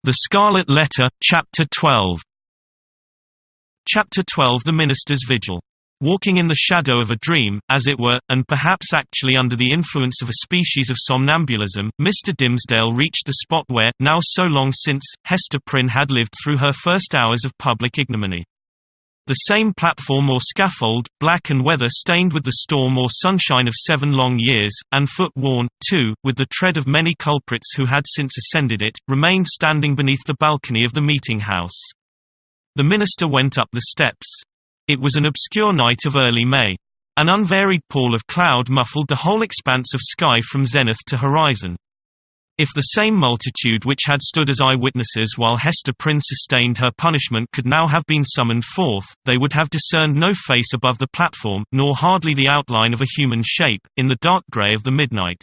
The Scarlet Letter, Chapter 12. Chapter 12. The Minister's Vigil. Walking in the shadow of a dream, as it were, and perhaps actually under the influence of a species of somnambulism, Mr. Dimmesdale reached the spot where, now so long since, Hester Prynne had lived through her first hours of public ignominy. The same platform or scaffold, black and weather-stained with the storm or sunshine of 7 long years, and foot-worn, too, with the tread of many culprits who had since ascended it, remained standing beneath the balcony of the meeting-house. The minister went up the steps. It was an obscure night of early May. An unvaried pall of cloud muffled the whole expanse of sky from zenith to horizon. If the same multitude which had stood as eyewitnesses while Hester Prynne sustained her punishment could now have been summoned forth, they would have discerned no face above the platform, nor hardly the outline of a human shape, in the dark grey of the midnight.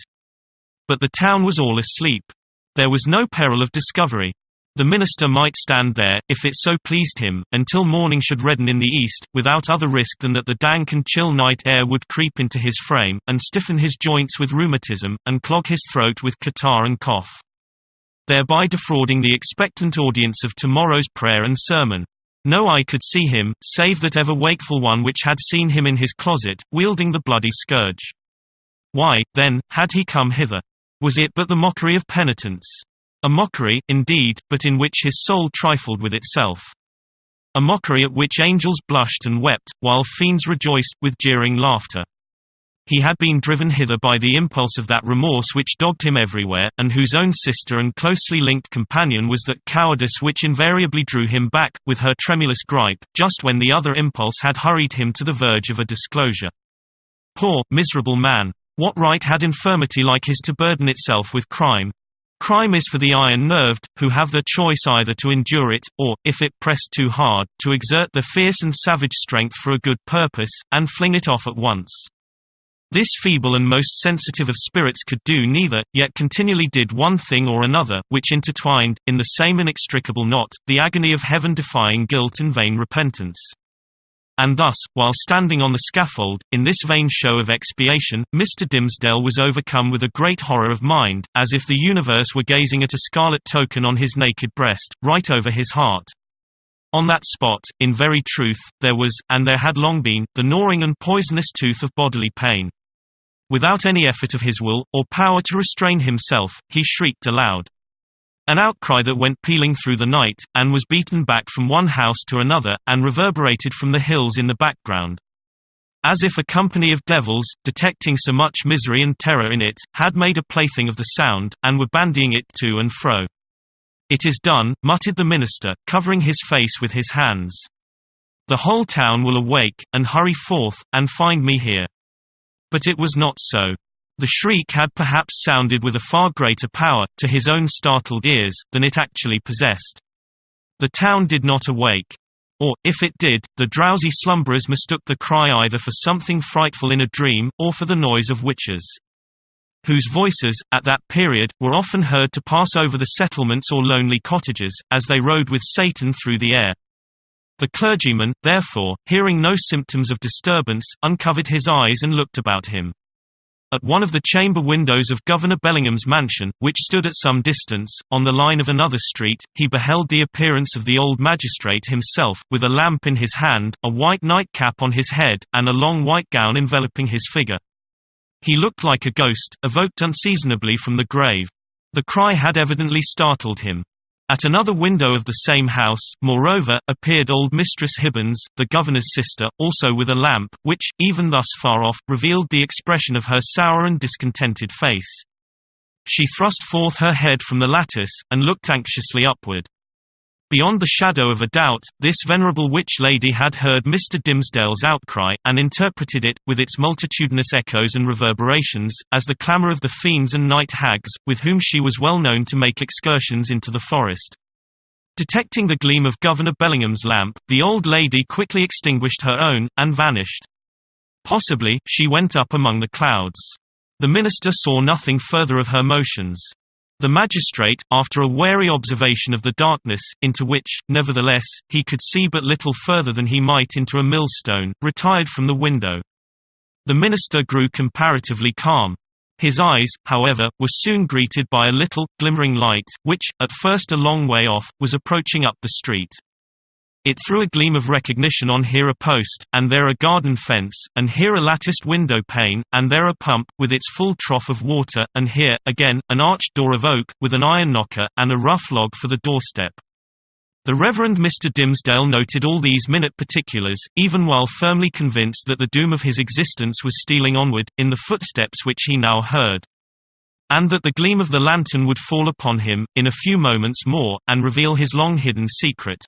But the town was all asleep. There was no peril of discovery. The minister might stand there, if it so pleased him, until morning should redden in the east, without other risk than that the dank and chill night air would creep into his frame, and stiffen his joints with rheumatism, and clog his throat with catarrh and cough, thereby defrauding the expectant audience of tomorrow's prayer and sermon. No eye could see him, save that ever wakeful one which had seen him in his closet, wielding the bloody scourge. Why, then, had he come hither? Was it but the mockery of penitence? A mockery, indeed, but in which his soul trifled with itself. A mockery at which angels blushed and wept, while fiends rejoiced, with jeering laughter. He had been driven hither by the impulse of that remorse which dogged him everywhere, and whose own sister and closely linked companion was that cowardice which invariably drew him back, with her tremulous gripe, just when the other impulse had hurried him to the verge of a disclosure. Poor, miserable man! What right had infirmity like his to burden itself with crime? Crime is for the iron-nerved, who have the choice either to endure it, or, if it press too hard, to exert their fierce and savage strength for a good purpose, and fling it off at once. This feeble and most sensitive of spirits could do neither, yet continually did one thing or another, which intertwined, in the same inextricable knot, the agony of heaven-defying guilt and vain repentance. And thus, while standing on the scaffold, in this vain show of expiation, Mr. Dimmesdale was overcome with a great horror of mind, as if the universe were gazing at a scarlet token on his naked breast, right over his heart. On that spot, in very truth, there was, and there had long been, the gnawing and poisonous tooth of bodily pain. Without any effort of his will, or power to restrain himself, he shrieked aloud. An outcry that went pealing through the night, and was beaten back from one house to another, and reverberated from the hills in the background. As if a company of devils, detecting so much misery and terror in it, had made a plaything of the sound, and were bandying it to and fro. "It is done," muttered the minister, covering his face with his hands. "The whole town will awake, and hurry forth, and find me here." But it was not so. The shriek had perhaps sounded with a far greater power, to his own startled ears, than it actually possessed. The town did not awake. Or, if it did, the drowsy slumberers mistook the cry either for something frightful in a dream, or for the noise of witches, whose voices, at that period, were often heard to pass over the settlements or lonely cottages, as they rode with Satan through the air. The clergyman, therefore, hearing no symptoms of disturbance, uncovered his eyes and looked about him. At one of the chamber windows of Governor Bellingham's mansion, which stood at some distance, on the line of another street, he beheld the appearance of the old magistrate himself, with a lamp in his hand, a white nightcap on his head, and a long white gown enveloping his figure. He looked like a ghost, evoked unseasonably from the grave. The cry had evidently startled him. At another window of the same house, moreover, appeared old Mistress Hibbins, the governor's sister, also with a lamp, which, even thus far off, revealed the expression of her sour and discontented face. She thrust forth her head from the lattice, and looked anxiously upward. Beyond the shadow of a doubt, this venerable witch lady had heard Mr. Dimmesdale's outcry, and interpreted it, with its multitudinous echoes and reverberations, as the clamour of the fiends and night hags, with whom she was well known to make excursions into the forest. Detecting the gleam of Governor Bellingham's lamp, the old lady quickly extinguished her own, and vanished. Possibly, she went up among the clouds. The minister saw nothing further of her motions. The magistrate, after a wary observation of the darkness, into which, nevertheless, he could see but little further than he might into a millstone, retired from the window. The minister grew comparatively calm. His eyes, however, were soon greeted by a little, glimmering light, which, at first a long way off, was approaching up the street. It threw a gleam of recognition on here a post, and there a garden fence, and here a latticed window pane, and there a pump, with its full trough of water, and here, again, an arched door of oak, with an iron knocker, and a rough log for the doorstep. The Reverend Mr. Dimmesdale noted all these minute particulars, even while firmly convinced that the doom of his existence was stealing onward, in the footsteps which he now heard. And that the gleam of the lantern would fall upon him, in a few moments more, and reveal his long-hidden secret.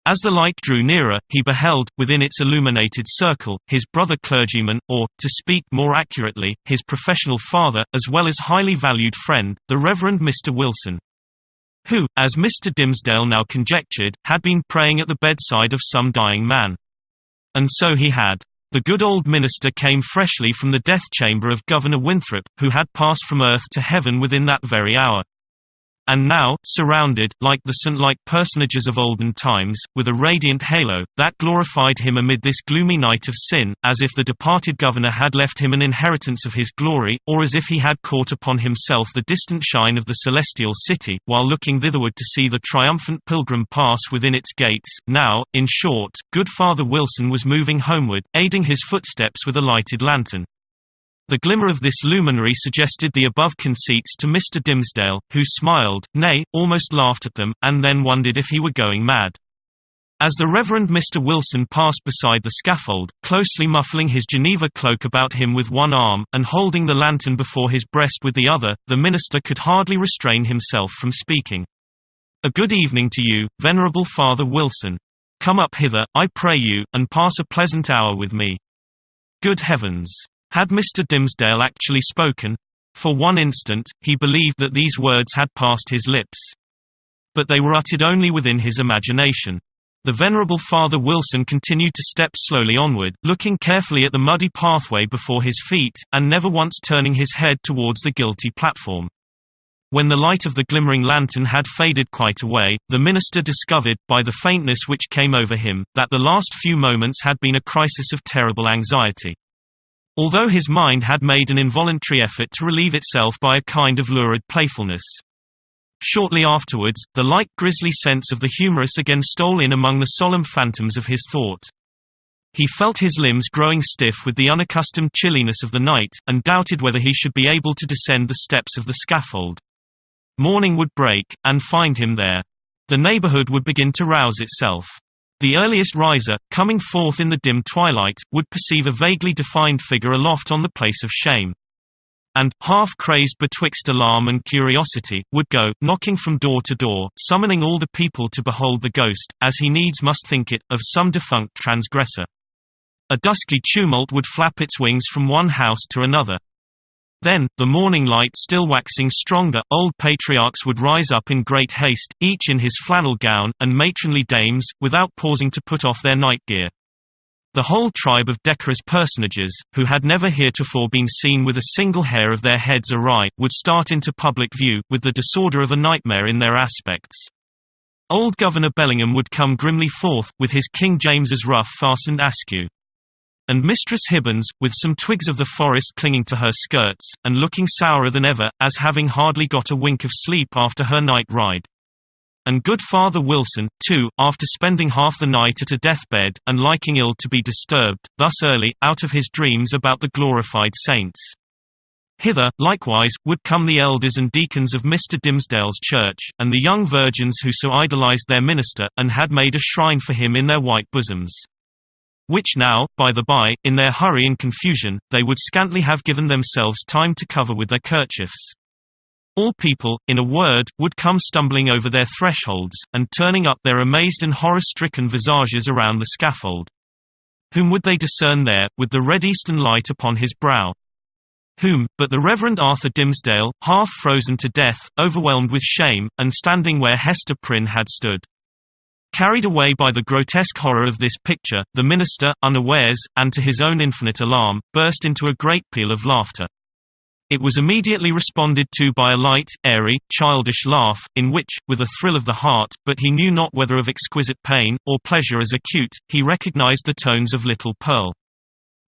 As the light drew nearer, he beheld, within its illuminated circle, his brother clergyman, or, to speak more accurately, his professional father, as well as highly valued friend, the Reverend Mr. Wilson, who, as Mr. Dimmesdale now conjectured, had been praying at the bedside of some dying man. And so he had. The good old minister came freshly from the death-chamber of Governor Winthrop, who had passed from earth to heaven within that very hour. And now, surrounded, like the saint-like personages of olden times, with a radiant halo, that glorified him amid this gloomy night of sin, as if the departed governor had left him an inheritance of his glory, or as if he had caught upon himself the distant shine of the celestial city, while looking thitherward to see the triumphant pilgrim pass within its gates. Now, in short, good Father Wilson was moving homeward, aiding his footsteps with a lighted lantern. The glimmer of this luminary suggested the above conceits to Mr. Dimmesdale, who smiled, nay, almost laughed at them, and then wondered if he were going mad. As the Reverend Mr. Wilson passed beside the scaffold, closely muffling his Geneva cloak about him with one arm, and holding the lantern before his breast with the other, the minister could hardly restrain himself from speaking. "A good evening to you, Venerable Father Wilson. Come up hither, I pray you, and pass a pleasant hour with me." Good heavens! Had Mr. Dimmesdale actually spoken? For one instant, he believed that these words had passed his lips. But they were uttered only within his imagination. The Venerable Father Wilson continued to step slowly onward, looking carefully at the muddy pathway before his feet, and never once turning his head towards the guilty platform. When the light of the glimmering lantern had faded quite away, the minister discovered, by the faintness which came over him, that the last few moments had been a crisis of terrible anxiety. Although his mind had made an involuntary effort to relieve itself by a kind of lurid playfulness. Shortly afterwards, the light grisly sense of the humorous again stole in among the solemn phantoms of his thought. He felt his limbs growing stiff with the unaccustomed chilliness of the night, and doubted whether he should be able to descend the steps of the scaffold. Morning would break, and find him there. The neighborhood would begin to rouse itself. The earliest riser, coming forth in the dim twilight, would perceive a vaguely defined figure aloft on the place of shame. And, half-crazed betwixt alarm and curiosity, would go, knocking from door to door, summoning all the people to behold the ghost, as he needs must think it, of some defunct transgressor. A dusky tumult would flap its wings from one house to another. Then, the morning light still waxing stronger, old patriarchs would rise up in great haste, each in his flannel gown, and matronly dames, without pausing to put off their night gear. The whole tribe of decorous personages, who had never heretofore been seen with a single hair of their heads awry, would start into public view, with the disorder of a nightmare in their aspects. Old Governor Bellingham would come grimly forth, with his King James's ruff fastened askew. And Mistress Hibbins, with some twigs of the forest clinging to her skirts, and looking sourer than ever, as having hardly got a wink of sleep after her night ride. And good Father Wilson, too, after spending half the night at a deathbed, and liking ill to be disturbed, thus early, out of his dreams about the glorified saints. Hither, likewise, would come the elders and deacons of Mr. Dimmesdale's church, and the young virgins who so idolized their minister, and had made a shrine for him in their white bosoms. Which now, by the by, in their hurry and confusion, they would scantly have given themselves time to cover with their kerchiefs. All people, in a word, would come stumbling over their thresholds, and turning up their amazed and horror-stricken visages around the scaffold. Whom would they discern there, with the red eastern light upon his brow? Whom, but the Reverend Arthur Dimmesdale, half frozen to death, overwhelmed with shame, and standing where Hester Prynne had stood. Carried away by the grotesque horror of this picture, the minister, unawares, and to his own infinite alarm, burst into a great peal of laughter. It was immediately responded to by a light, airy, childish laugh, in which, with a thrill of the heart, but he knew not whether of exquisite pain, or pleasure as acute, he recognized the tones of little Pearl.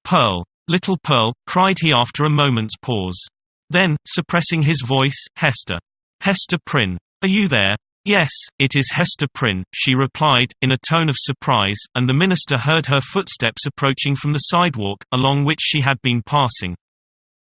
"Pearl! Little Pearl!" cried he after a moment's pause. Then, suppressing his voice, Hester. Hester Prynne. Are you there? Yes, it is Hester Prynne, she replied, in a tone of surprise, and the minister heard her footsteps approaching from the sidewalk, along which she had been passing.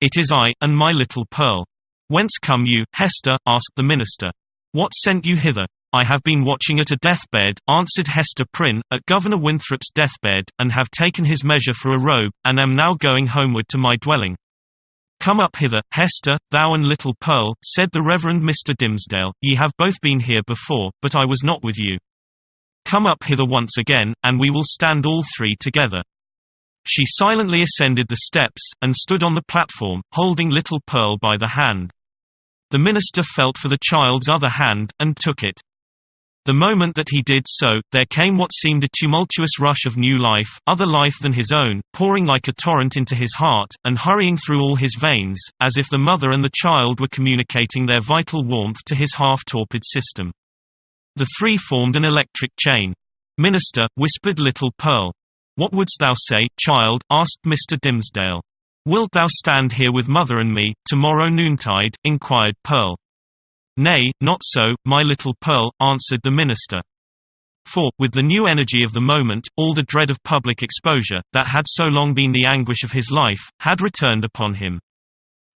It is I, and my little Pearl. Whence come you, Hester? Asked the minister. What sent you hither? I have been watching at a deathbed, answered Hester Prynne, at Governor Winthrop's deathbed, and have taken his measure for a robe, and am now going homeward to my dwelling. Come up hither, Hester, thou and little Pearl, said the Reverend Mr. Dimmesdale, ye have both been here before, but I was not with you. Come up hither once again, and we will stand all three together. She silently ascended the steps, and stood on the platform, holding little Pearl by the hand. The minister felt for the child's other hand, and took it. The moment that he did so, there came what seemed a tumultuous rush of new life, other life than his own, pouring like a torrent into his heart, and hurrying through all his veins, as if the mother and the child were communicating their vital warmth to his half-torpid system. The three formed an electric chain. Minister, whispered little Pearl. What wouldst thou say, child? Asked Mr. Dimmesdale. Wilt thou stand here with mother and me, tomorrow noontide? Inquired Pearl. Nay, not so, my little Pearl, answered the minister. For, with the new energy of the moment, all the dread of public exposure, that had so long been the anguish of his life, had returned upon him.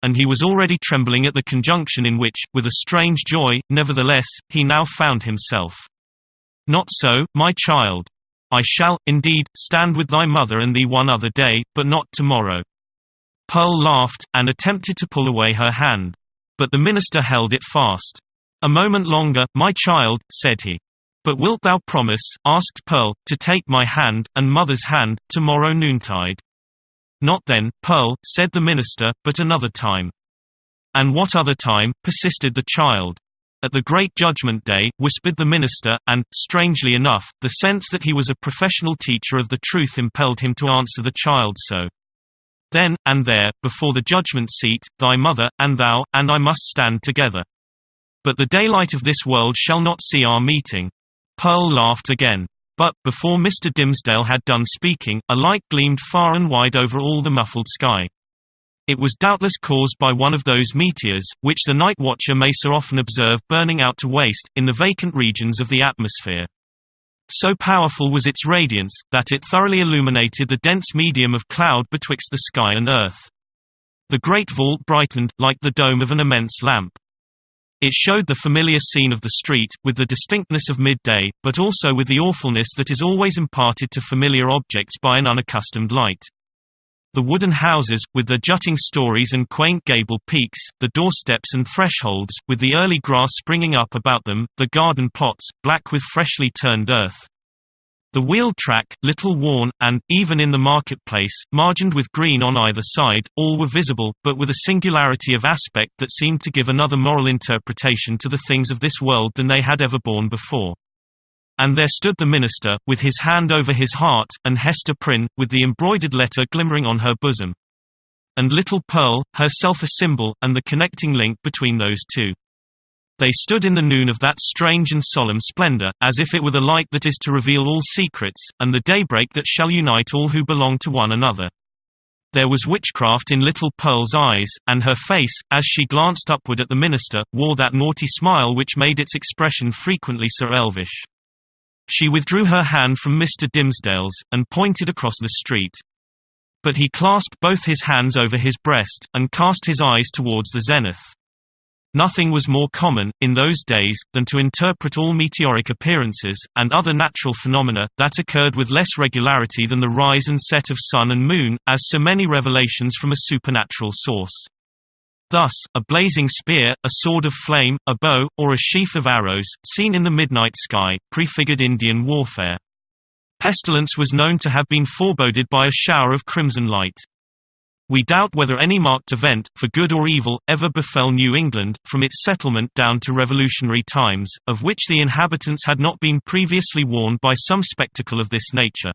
And he was already trembling at the conjunction in which, with a strange joy, nevertheless, he now found himself. Not so, my child. I shall, indeed, stand with thy mother and thee one other day, but not tomorrow. Pearl laughed, and attempted to pull away her hand. But the minister held it fast. A moment longer, my child, said he. But wilt thou promise, asked Pearl, to take my hand, and mother's hand, tomorrow noontide? Not then, Pearl, said the minister, but another time. And what other time? Persisted the child. At the great judgment day, whispered the minister, and, strangely enough, the sense that he was a professional teacher of the truth impelled him to answer the child so. Then, and there, before the judgment seat, thy mother, and thou, and I must stand together. But the daylight of this world shall not see our meeting. Pearl laughed again. But, before Mr. Dimmesdale had done speaking, a light gleamed far and wide over all the muffled sky. It was doubtless caused by one of those meteors, which the night watcher may so often observe burning out to waste, in the vacant regions of the atmosphere. So powerful was its radiance, that it thoroughly illuminated the dense medium of cloud betwixt the sky and earth. The great vault brightened, like the dome of an immense lamp. It showed the familiar scene of the street, with the distinctness of midday, but also with the awfulness that is always imparted to familiar objects by an unaccustomed light. The wooden houses, with their jutting stories and quaint gable peaks, the doorsteps and thresholds, with the early grass springing up about them, the garden plots, black with freshly turned earth. The wheel track, little worn, and, even in the marketplace, margined with green on either side, all were visible, but with a singularity of aspect that seemed to give another moral interpretation to the things of this world than they had ever borne before. And there stood the minister, with his hand over his heart, and Hester Prynne, with the embroidered letter glimmering on her bosom. And little Pearl, herself a symbol, and the connecting link between those two. They stood in the noon of that strange and solemn splendor, as if it were the light that is to reveal all secrets, and the daybreak that shall unite all who belong to one another. There was witchcraft in little Pearl's eyes, and her face, as she glanced upward at the minister, wore that naughty smile which made its expression frequently so elvish. She withdrew her hand from Mr. Dimmesdale's, and pointed across the street. But he clasped both his hands over his breast, and cast his eyes towards the zenith. Nothing was more common, in those days, than to interpret all meteoric appearances, and other natural phenomena, that occurred with less regularity than the rise and set of sun and moon, as so many revelations from a supernatural source. Thus, a blazing spear, a sword of flame, a bow, or a sheaf of arrows, seen in the midnight sky, prefigured Indian warfare. Pestilence was known to have been foreboded by a shower of crimson light. We doubt whether any marked event, for good or evil, ever befell New England, from its settlement down to Revolutionary times, of which the inhabitants had not been previously warned by some spectacle of this nature.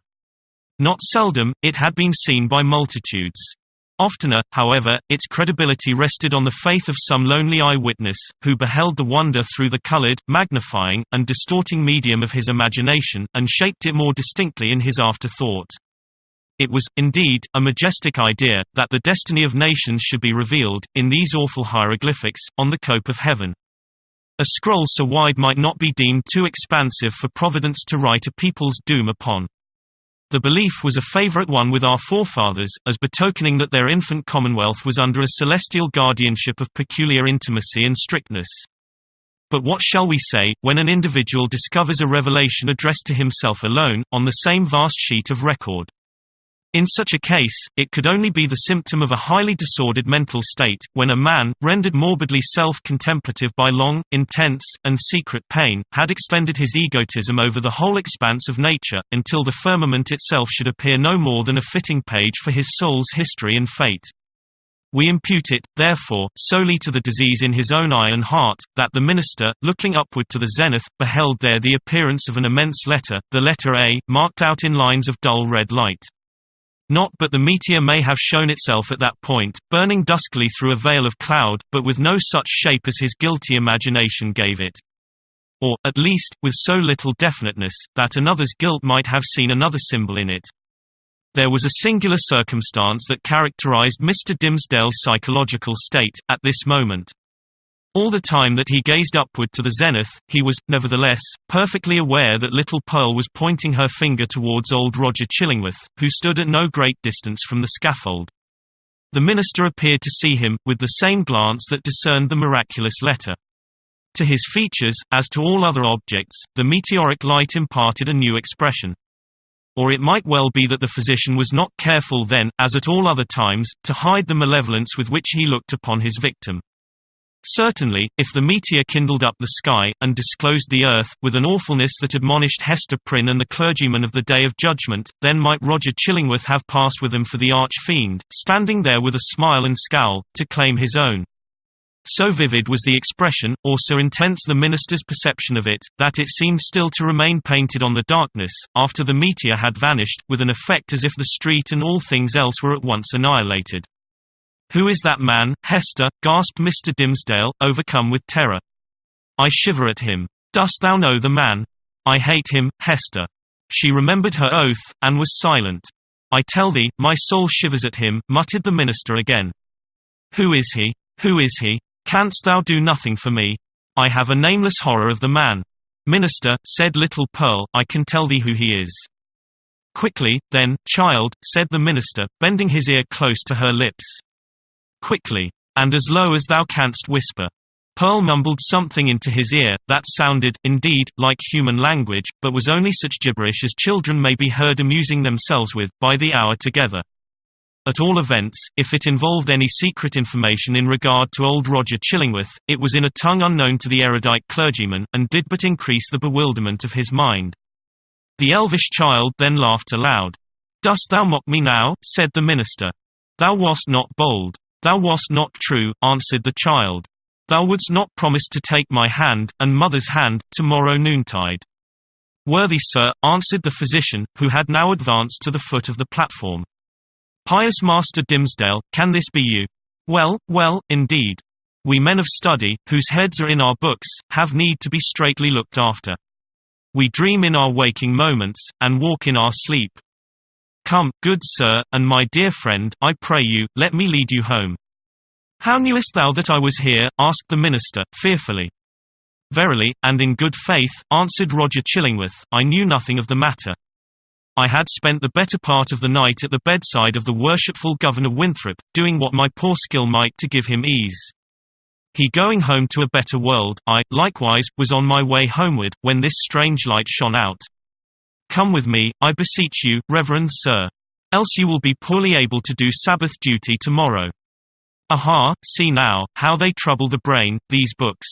Not seldom, it had been seen by multitudes. Oftener, however, its credibility rested on the faith of some lonely eyewitness, who beheld the wonder through the colored, magnifying, and distorting medium of his imagination, and shaped it more distinctly in his afterthought. It was, indeed, a majestic idea, that the destiny of nations should be revealed, in these awful hieroglyphics, on the cope of heaven. A scroll so wide might not be deemed too expansive for Providence to write a people's doom upon. The belief was a favorite one with our forefathers, as betokening that their infant commonwealth was under a celestial guardianship of peculiar intimacy and strictness. But what shall we say, when an individual discovers a revelation addressed to himself alone, on the same vast sheet of record? In such a case, it could only be the symptom of a highly disordered mental state, when a man, rendered morbidly self-contemplative by long, intense, and secret pain, had extended his egotism over the whole expanse of nature, until the firmament itself should appear no more than a fitting page for his soul's history and fate. We impute it, therefore, solely to the disease in his own eye and heart, that the minister, looking upward to the zenith, beheld there the appearance of an immense letter, the letter A, marked out in lines of dull red light. Not but the meteor may have shown itself at that point, burning duskily through a veil of cloud, but with no such shape as his guilty imagination gave it. Or, at least, with so little definiteness, that another's guilt might have seen another symbol in it. There was a singular circumstance that characterized Mr. Dimmesdale's psychological state, at this moment. All the time that he gazed upward to the zenith, he was, nevertheless, perfectly aware that little Pearl was pointing her finger towards old Roger Chillingworth, who stood at no great distance from the scaffold. The minister appeared to see him, with the same glance that discerned the miraculous letter. To his features, as to all other objects, the meteoric light imparted a new expression. Or it might well be that the physician was not careful then, as at all other times, to hide the malevolence with which he looked upon his victim. Certainly, if the meteor kindled up the sky, and disclosed the earth, with an awfulness that admonished Hester Prynne and the clergyman of the Day of Judgment, then might Roger Chillingworth have passed with them for the arch-fiend, standing there with a smile and scowl, to claim his own. So vivid was the expression, or so intense the minister's perception of it, that it seemed still to remain painted on the darkness, after the meteor had vanished, with an effect as if the street and all things else were at once annihilated. "Who is that man, Hester?" gasped Mr. Dimmesdale, overcome with terror. "I shiver at him. Dost thou know the man?" "I hate him, Hester." She remembered her oath, and was silent. "I tell thee, my soul shivers at him," muttered the minister again. "Who is he? Who is he? Canst thou do nothing for me? I have a nameless horror of the man." "Minister," said little Pearl, "I can tell thee who he is." "Quickly, then, child," said the minister, bending his ear close to her lips. "Quickly. And as low as thou canst whisper." Pearl mumbled something into his ear, that sounded, indeed, like human language, but was only such gibberish as children may be heard amusing themselves with, by the hour together. At all events, if it involved any secret information in regard to old Roger Chillingworth, it was in a tongue unknown to the erudite clergyman, and did but increase the bewilderment of his mind. The elvish child then laughed aloud. "Dost thou mock me now?" said the minister. "Thou wast not bold. Thou wast not true," answered the child. "Thou wouldst not promise to take my hand, and mother's hand, tomorrow noontide." "Worthy sir," answered the physician, who had now advanced to the foot of the platform. "Pious Master Dimmesdale, can this be you? Well, well, indeed. We men of study, whose heads are in our books, have need to be straitly looked after. We dream in our waking moments, and walk in our sleep. Come, good sir, and my dear friend, I pray you, let me lead you home." "How knewest thou that I was here?" asked the minister, fearfully. "Verily, and in good faith," answered Roger Chillingworth, "I knew nothing of the matter. I had spent the better part of the night at the bedside of the worshipful Governor Winthrop, doing what my poor skill might to give him ease. He going home to a better world, I, likewise, was on my way homeward, when this strange light shone out. Come with me, I beseech you, reverend sir. Else you will be poorly able to do Sabbath duty tomorrow. Aha, see now, how they trouble the brain, these books.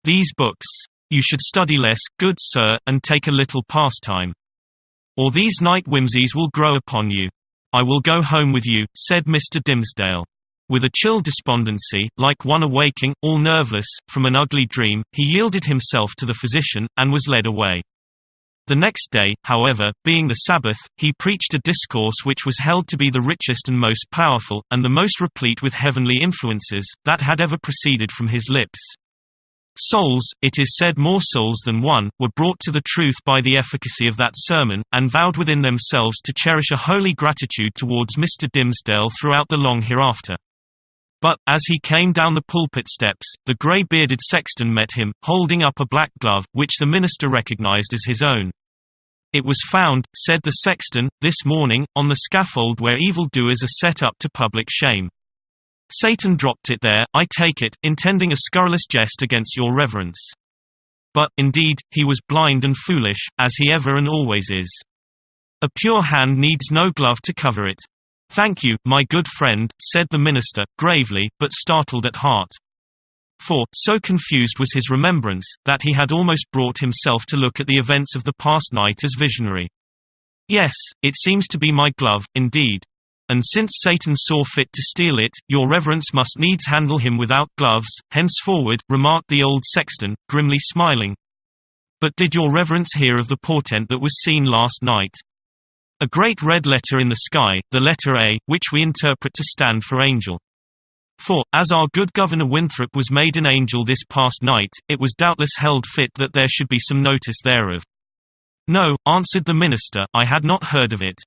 These books. You should study less, good sir, and take a little pastime. Or these night whimsies will grow upon you. I will go home with you," said Mr. Dimmesdale. With a chill despondency, like one awaking, all nerveless, from an ugly dream, he yielded himself to the physician, and was led away. The next day, however, being the Sabbath, he preached a discourse which was held to be the richest and most powerful, and the most replete with heavenly influences, that had ever proceeded from his lips. Souls, it is said more souls than one, were brought to the truth by the efficacy of that sermon, and vowed within themselves to cherish a holy gratitude towards Mr. Dimmesdale throughout the long hereafter. But, as he came down the pulpit steps, the grey-bearded sexton met him, holding up a black glove, which the minister recognized as his own. "It was found," said the sexton, "this morning, on the scaffold where evil-doers are set up to public shame. Satan dropped it there, I take it, intending a scurrilous jest against your reverence. But, indeed, he was blind and foolish, as he ever and always is. A pure hand needs no glove to cover it." "Thank you, my good friend," said the minister, gravely, but startled at heart. For, so confused was his remembrance, that he had almost brought himself to look at the events of the past night as visionary. "Yes, it seems to be my glove, indeed. And since Satan saw fit to steal it, your reverence must needs handle him without gloves, henceforward," remarked the old sexton, grimly smiling. "But did your reverence hear of the portent that was seen last night? A great red letter in the sky, the letter A, which we interpret to stand for angel. For, as our good Governor Winthrop was made an angel this past night, it was doubtless held fit that there should be some notice thereof." "No," answered the minister, "I had not heard of it."